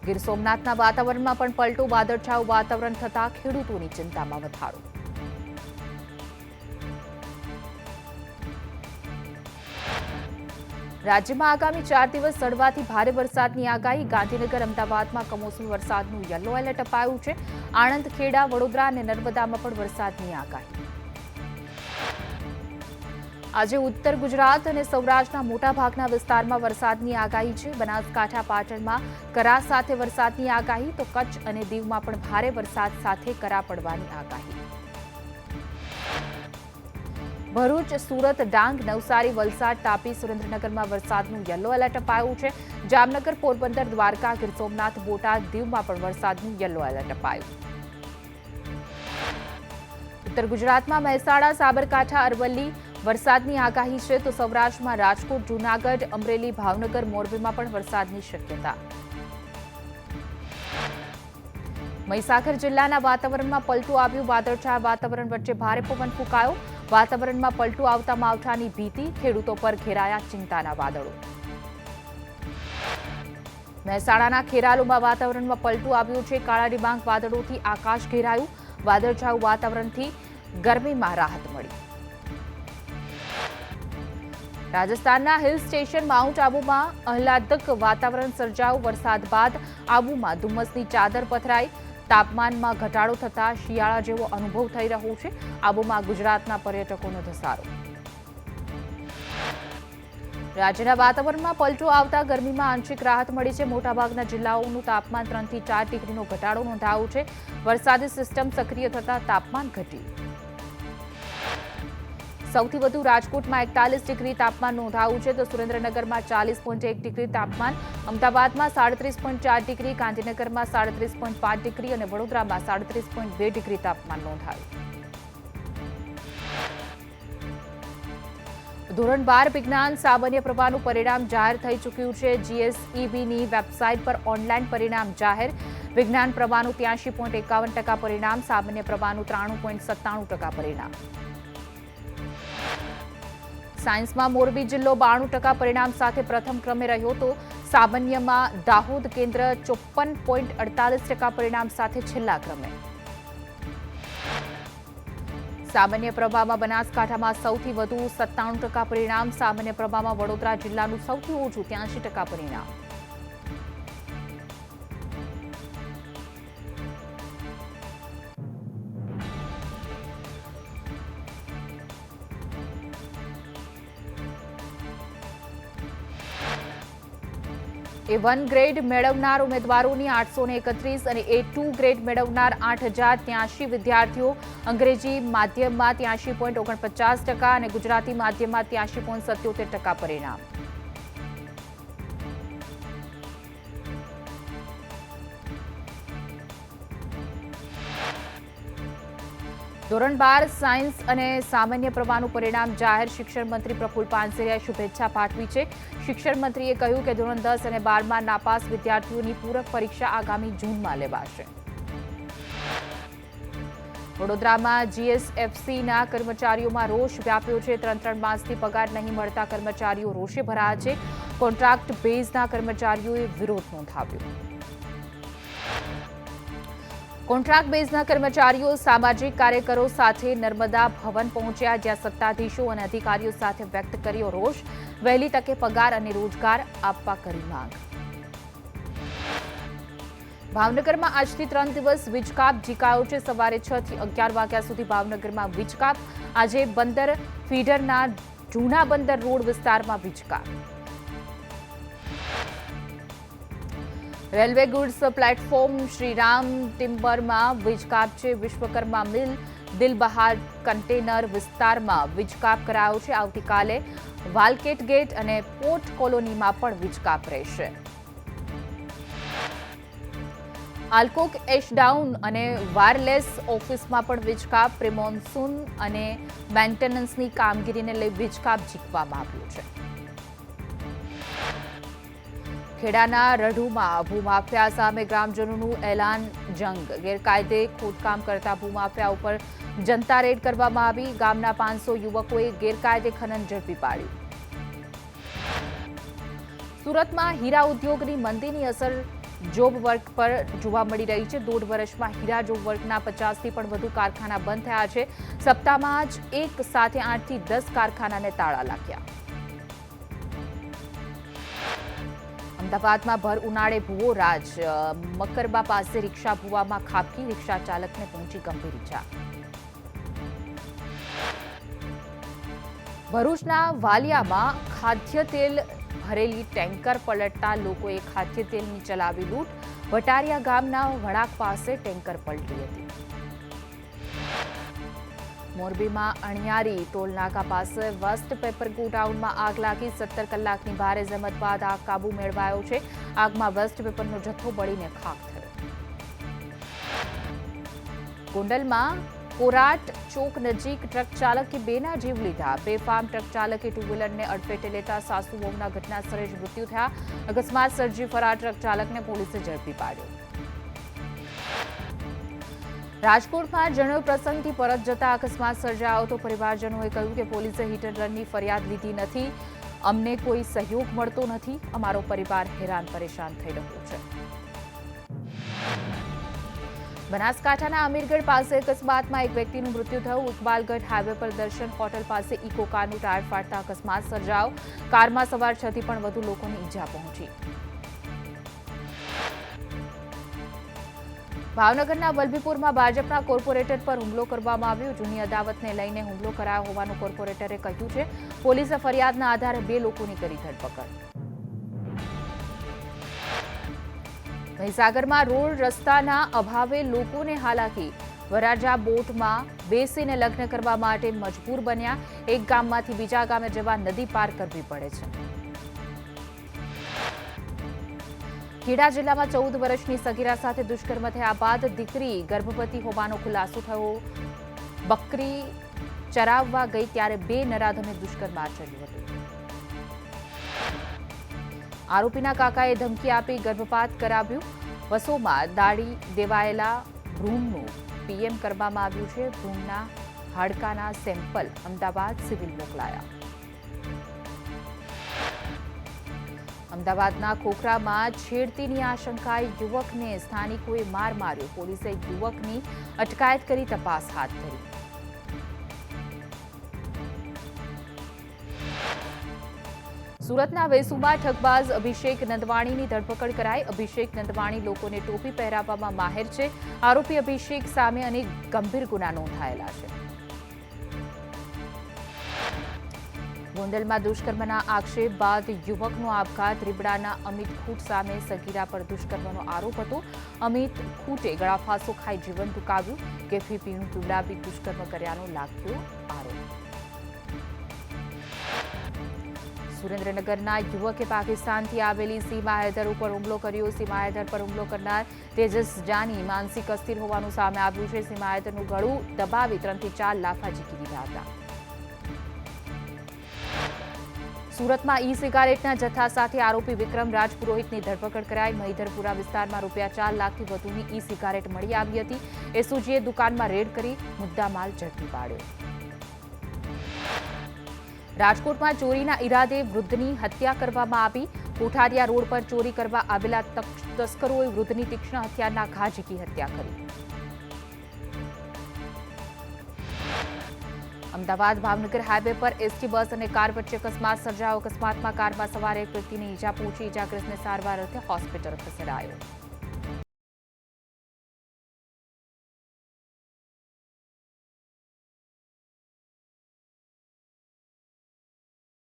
ગીર સોમનાથના વાતાવરણમાં પણ પલટો, વાદળછાયું વાતાવરણ થતા ખેડૂતોની ચિંતામાં વધારો. રાજ્યમાં આગામી 4 દિવસ હળવાથી ભારે વરસાદની આગાહી. ગાંધીનગર, અમદાવાદમાં કમોસમી વરસાદનું યલો એલર્ટ અપાયું છે. આણંદ, ખેડા, વડોદરા અને નર્મદામાં પણ વરસાદની આગાહી. આજે ઉત્તર ગુજરાત અને સૌરાષ્ટ્રના મોટાભાગના વિસ્તારમાં વરસાદની આગાહી છે. બનાસકાંઠા, પાટણમાં કરા સાથે વરસાદની આગાહી, તો કચ્છ અને દીવમાં પણ ભારે વરસાદ સાથે કરા પડવાની આગાહી. ભરૂચ, સુરત, ડાંગ, નવસારી, વલસાડ, તાપી, સુરેન્દ્રનગરમાં વરસાદનું યલો એલર્ટ અપાયું છે. જામનગર, પોરબંદર, દ્વારકા, ગીર સોમનાથ, બોટાદ, દીવમાં પણ વરસાદનું યલો એલર્ટ અપાયું. ઉત્તર ગુજરાતમાં મહેસાણા, સાબરકાંઠા, અરવલ્લી વરસાદની આગાહી છે, તો સૌરાષ્ટ્રમાં રાજકોટ, જૂનાગઢ, અમરેલી, ભાવનગર, મોરબીમાં પણ વરસાદની શક્યતા. મહીસાગર જિલ્લાના વાતાવરણમાં પલટો આવ્યું. વાદળછાયા વાતાવરણ વચ્ચે ભારે પવન ફૂંકાયો. વાતાવરણમાં પલટો આવતા માવઠાની ભીતિ, ખેડૂતો પર ઘેરાયા ચિંતાના વાદળો. મહેસાણાના ખેરાલુમાં વાતાવરણમાં પલટો આવ્યું છે. કાળા ડિબાંગ વાદળોથી આકાશ ઘેરાયું. વાદળછાયું વાતાવરણથી ગરમીમાં રાહત મળી. રાજસ્થાનના હિલ સ્ટેશન માઉન્ટ આબુમાં આહલાદક વાતાવરણ સર્જાયું. વરસાદ બાદ આબુમાં ધુમ્મસની ચાદર પથરાઈ. તાપમાનમાં ઘટાડો થતા શિયાળા જેવો અનુભવ થઈ રહ્યો છે. આબુમાં ગુજરાતના પર્યટકોનો ધસારો. રાજ્યના વાતાવરણમાં પલટો આવતા ગરમીમાં આંશિક રાહત મળી છે. મોટાભાગના જિલ્લાઓનું તાપમાન 3 થી 4 ડિગ્રીનો ઘટાડો નોંધાયો છે. વરસાદી સિસ્ટમ સક્રિય થતા તાપમાન ઘટ્યું. સૌથી વધુ રાજકોટમાં 41 ડિગ્રી તાપમાન નોંધાયું છે, તો સુરેન્દ્રનગરમાં 40.1 ડિગ્રી તાપમાન, અમદાવાદમાં 37.4 ડિગ્રી, ગાંધીનગરમાં 37.5 ડિગ્રી અને વડોદરામાં 37.2 ડિગ્રી તાપમાન નોંધાયું. ધોરણ 12 વિજ્ઞાન સામાન્ય પ્રવાહનું પરિણામ જાહેર થઈ ચૂક્યું છે. જીએસઈબીની વેબસાઇટ પર ઓનલાઈન પરિણામ જાહેર. વિજ્ઞાન પ્રવાહનું 83.51% પરિણામ, સામાન્ય પ્રવાહનું 93.97% પરિણામ. સાયન્સમાં મોરબી જિલ્લો 92% પરિણામ સાથે પ્રથમ ક્રમે રહ્યો, તો સામાન્યમાં દાહોદ કેન્દ્ર 54.48% પરિણામ સાથે છેલ્લા ક્રમે. સામાન્ય પ્રવાહમાં બનાસકાંઠામાં સૌથી વધુ 97% પરિણામ, સામાન્ય પ્રવાહમાં વડોદરા જિલ્લાનું સૌથી ઓછું 83% પરિણામ. A1 ગ્રેડ મેળવનાર ઉમેદવારોની 831 અને A2 ગ્રેડ મેળવનાર 8083 વિદ્યાર્થીઓ અંગ્રેજી માધ્યમમાં 83.49% અને ગુજરાતી માધ્યમમાં 83.77% પરિણામ. ધોરણ 12 સાયન્સ અને સામાન્ય પ્રવાહનું પરિણામ જાહેર. શિક્ષણ મંત્રી પ્રફુલ પાનસેરિયાએ શુભેચ્છા પાઠવી છે. શિક્ષણ મંત્રીએ કહ્યું કે ધોરણ 10 અને 12માં નાપાસ વિદ્યાર્થીઓની પૂરક પરીક્ષા આગામી જૂનમાં લેવાશે. વડોદરામાં જીએસએફસીના કર્મચારીઓમાં રોષ વ્યાપ્યો છે. 3 માસથી પગાર નહીં મળતા કર્મચારીઓ રોષે ભરાયા છે. કોન્ટ્રાક્ટ બેઝના કર્મચારીઓએ વિરોધ નોંધાવ્યો. કોન્ટ્રાક્ટ બેઝના કર્મચારીઓ સામાજિક કાર્યકરો સાથે નર્મદા ભવન પહોંચ્યા, જ્યાં સત્તાધીશો અને અધિકારીઓ સાથે વ્યક્ત કર્યો રોષ. વહેલી તકે પગાર અને રોજગાર આપવા કરી માંગ. ભાવનગરમાં આજથી 3 દિવસ વીજકાપ ઝીકાયો છે. સવારે 6 થી 11 વાગ્યા સુધી ભાવનગરમાં વીજકાપ. આજે બંદર ફીડરના જૂના બંદર રોડ વિસ્તારમાં વીજકાપ. રેલવે ગુડ્સ પ્લેટફોર્મ શ્રીરામ ટિમ્બરમાં વીજકાપ છે. વિશ્વકર્મા મિલ, દિલબહાર કન્ટેનર વિસ્તારમાં વીજકાપ કરાયો છે. આવતીકાલે વાલકેટ ગેટ અને પોર્ટ કોલોનીમાં પણ વીજકાપ રહેશે. આલ્કોક એશડાઉન અને વાયરલેસ ઓફિસમાં પણ વીજકાપ. પ્રિમોન્સૂન અને મેન્ટેનન્સની કામગીરીને લઈ વીજકાપ ઝીકવામાં આવ્યું છે. ખેડાના રઢુમાં ભૂમાફિયા સામે ગ્રામજનોનું એલાન જંગ. ગેરકાયદે ખોદકામ કરતા ભૂમાફિયા ઉપર જનતા રેડ કરવામાં આવી. ગામના 500 યુવકોએ ગેરકાયદે ખનન ઝડપી પાડ્યું. સુરતમાં હીરા ઉદ્યોગની મંદીની અસર જોબ વર્ક પર જોવા મળી રહી છે। 1.5 વર્ષમાં હીરા જોબ વર્કના 50થી પણ વધુ કારખાના બંધ થયા છે। સપ્તાહમાં જ એક સાથે 8 થી 10 કારખાનાને તાળા લાગ્યા। અમદાવાદમાં ભર ઉનાળે ભૂવો રાજ। મકરબા પાસે રિક્ષા ભૂવામાં ખાબકી, રિક્ષા ચાલકને પહોંચી ગંભીર ઈજા। ભરૂચના વાલિયામાં ખાદ્ય તેલ ભરેલી ટેન્કર પલટતા લોકોએ ખાદ્ય તેલની ચલાવી લૂંટ। વટારિયા ગામના વળાક પાસે ટેન્કર પલટી હતી। મોરબીમાં અણિયારી ટોલનાકા પાસે વેસ્ટ પેપર ગોડાઉનમાં આગ લાગી। 17 કલાકની ભારે જહેમત બાદ આગ કાબુ મેળવાયો છે। આગમાં વેસ્ટ પેપરનો જથ્થો બળીને ખાખ થયો। ગોંડલમાં કોરાટ ચોક નજીક ટ્રક ચાલકે બેના જીવ લીધા। બેફામ ટ્રક ચાલકે ટુ વ્હીલરને અડફેટે લેતા સાસુ વહુના ઘટના સ્થળે જ મૃત્યુ થયા। અકસ્માત સર્જી ફરાર ટ્રક ચાલકને પોલીસે ઝડપી પાડ્યો। રાજકોટમાં જણેવ પ્રસંગથી પરત જતા અકસ્માત સર્જાયો તો પરિવારજનોએ કહ્યું કે પોલીસે હિટ એન્ડ રનની ફરિયાદ લીધી નથી। અમને કોઈ સહયોગ મળતો નથી। અમારો પરિવાર હેરાન પરેશાન થઈ રહ્યો છે। બનાસકાંઠાના અમીરગઢ પાસે અકસ્માતમાં એક વ્યક્તિનું મૃત્યુ થયું। ઇકબાલગઢ હાઈવે પર દર્શન હોટલ પાસે ઇકો કારનું ટાયર ફાટતા અકસ્માત સર્જાયો। કારમાં સવાર 6 થી પણ વધુ લોકોને ઈજા પહોંચી। ભાવનગરના વલભીપુરમાં ભાજપના કોર્પોરેટર પર હુમલો કરવામાં આવ્યો। જૂની અદાવતને લઈને હુમલો કરાયો હોવાનું કોર્પોરેટરે કહ્યું છે। પોલીસે ફરિયાદના આધારે 2 લોકોની કરી ધરપકડ। મહીસાગરમાં રોડ રસ્તાના અભાવે લોકોને હાલાકી। વરાજા બોટમાં બેસીને લગ્ન કરવા માટે મજબૂર બન્યા। એક ગામમાંથી બીજા ગામે જવા નદી પાર કરવી પડે છે। ખેડા જિલ્લામાં 14 વર્ષની સગીરા સાથે દુષ્કર્મ થયા બાદ દીકરી ગર્ભવતી હોવાનો ખુલાસો થયો। બકરી ચરાવવા ગઈ ત્યારે 2 નરાધમે દુષ્કર્મ આચર્યું હતું। આરોપીના કાકાએ ધમકી આપી ગર્ભપાત કરાવ્યું। વસોમાં દાડી દેવાયેલા ભ્રૂણનું પીએમ કરવામાં આવ્યું છે। ભ્રૂણના હાડકાના સેમ્પલ અમદાવાદ સિવિલ મોકલાયા। અમદાવાદના ખોખરામાં છેડતીની આશંકાએ યુવકને સ્થાનિકોએ માર માર્યો। પોલીસે યુવકની અટકાયત કરી તપાસ હાથ ધરી। સુરતના વેસુમાં ઠગબાજ અભિષેક નંદવાણીની ધરપકડ કરાઈ। અભિષેક નંદવાણી લોકોને ટોપી પહેરાવવામાં માહેર છે। આરોપી અભિષેક સામે અનેક ગંભીર ગુના નોંધાયેલા છે। ગોંડલમાં દુષ્કર્મના આક્ષેપ બાદ યુવકનો આપઘાત। રીબડાના અમિત ખૂટ સામે સગીરા પર દુષ્કર્મનો આરોપ હતો। અમિત ખૂટે ગળાફાંસો ખાઈ જીવન ટૂંકાવ્યું। કેફી પીણું પીવડાવી દુષ્કર્મ કર્યાનો લાગ્યો આરોપ। સુરેન્દ્રનગરના યુવકે પાકિસ્તાનથી આવેલી સીમા હૈદર ઉપર હુમલો કર્યો। સીમા હૈદર પર હુમલો કરનાર તેજસ જાની માનસિક અસ્થિર હોવાનું સામે આવ્યું છે। સીમા હૈદરનું ગળું દબાવી 3 થી 4 લાફા ઝીકી દીધા હતા। સુરતમાં ઈ સિગારેટના જથ્થા સાથે આરોપી વિક્રમ રાજપુરોહિતની ધરપકડ કરાઈ। મહિધરપુરા વિસ્તારમાં ₹4 લાખથી વધુની ઈ સિગારેટ મળી આવી હતી। એસઓજીએ દુકાનમાં રેડ કરી મુદ્દામાલ ઝડપી પાડ્યો। રાજકોટમાં ચોરીના ઈરાદે વૃદ્ધની હત્યા કરવામાં આવી। કોઠારિયા રોડ પર ચોરી કરવા આવેલા તસ્કરોએ વૃદ્ધની તીક્ષ્ણ હથિયારના ઘા ઝીકી હત્યા કરી। અમદાવાદ ભાવનગર હાઈવે પર એસટી બસ અને કાર વચ્ચે અકસ્માત સર્જાયો। અકસ્માતમાં કારમાં સવાર એક વ્યક્તિને ઈજા પહોંચી। ઈજાગ્રસ્તને સારવાર અર્થે હોસ્પિટલ ખસેડાયો।